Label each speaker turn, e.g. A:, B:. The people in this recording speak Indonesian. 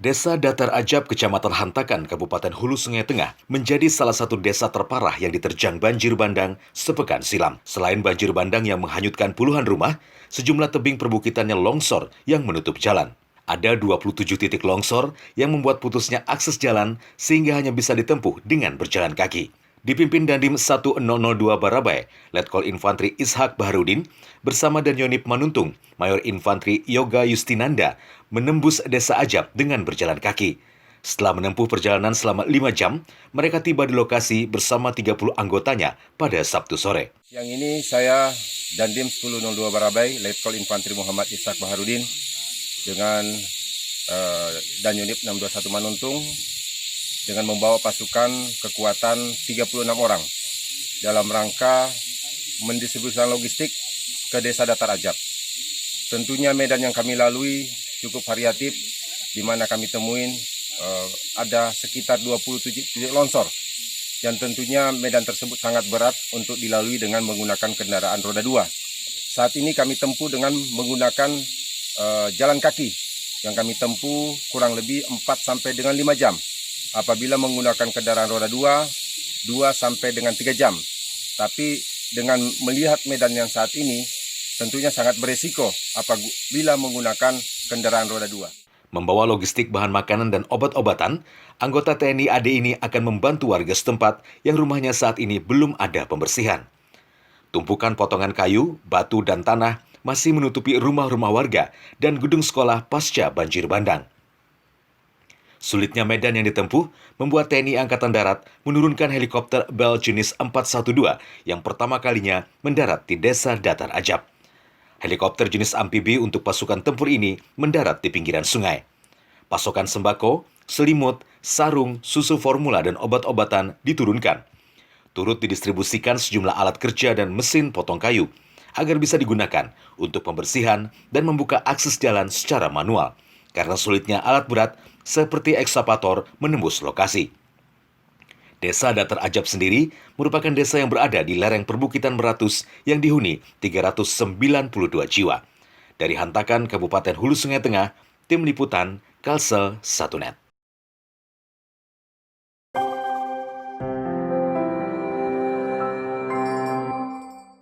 A: Desa Datar Ajab, Kecamatan Hantakan, Kabupaten Hulu Sungai Tengah, menjadi salah satu desa terparah yang diterjang banjir bandang sepekan silam. Selain banjir bandang yang menghanyutkan puluhan rumah, sejumlah tebing perbukitannya longsor yang menutup jalan. Ada 27 titik longsor yang membuat putusnya akses jalan sehingga hanya bisa ditempuh dengan berjalan kaki. Dipimpin Dandim 1002 Barabai, Letkol Infantri Ishak Baharudin bersama Danyonip Manuntung, Mayor Infantri Yoga Yustinanda menembus Desa Ajab dengan berjalan kaki. Setelah menempuh perjalanan selama 5 jam, mereka tiba di lokasi bersama 30 anggotanya pada Sabtu sore.
B: Yang ini saya Dandim 1002 Barabai, Letkol Infantri Muhammad Ishak Baharudin dengan Danyonip 621 Manuntung dengan membawa pasukan kekuatan 36 orang dalam rangka mendistribusikan logistik ke Desa Datar Ajab. Tentunya medan yang kami lalui cukup variatif, di mana kami temuin ada sekitar 27 titik longsor, dan tentunya medan tersebut sangat berat untuk dilalui dengan menggunakan kendaraan roda 2. Saat ini kami tempuh dengan menggunakan jalan kaki yang kami tempuh kurang lebih 4 sampai dengan 5 jam. Apabila menggunakan kendaraan roda 2 sampai dengan 3 jam. Tapi dengan melihat medan yang saat ini, tentunya sangat beresiko apabila menggunakan kendaraan roda 2.
A: Membawa logistik bahan makanan dan obat-obatan, anggota TNI AD ini akan membantu warga setempat yang rumahnya saat ini belum ada pembersihan. Tumpukan potongan kayu, batu, dan tanah masih menutupi rumah-rumah warga dan gedung sekolah pasca banjir bandang. Sulitnya medan yang ditempuh membuat TNI Angkatan Darat menurunkan helikopter Bell jenis 412 yang pertama kalinya mendarat di Desa Datar Ajab. Helikopter jenis amfibi untuk pasukan tempur ini mendarat di pinggiran sungai. Pasokan sembako, selimut, sarung, susu formula, dan obat-obatan diturunkan. Turut didistribusikan sejumlah alat kerja dan mesin potong kayu agar bisa digunakan untuk pembersihan dan membuka akses jalan secara manual karena sulitnya alat berat seperti ekskavator menembus lokasi. Desa Datar Ajab sendiri merupakan desa yang berada di lereng perbukitan Meratus yang dihuni 392 jiwa. Dari Hantakan, Kabupaten Hulu Sungai Tengah, Tim Liputan, Kalsel 1net.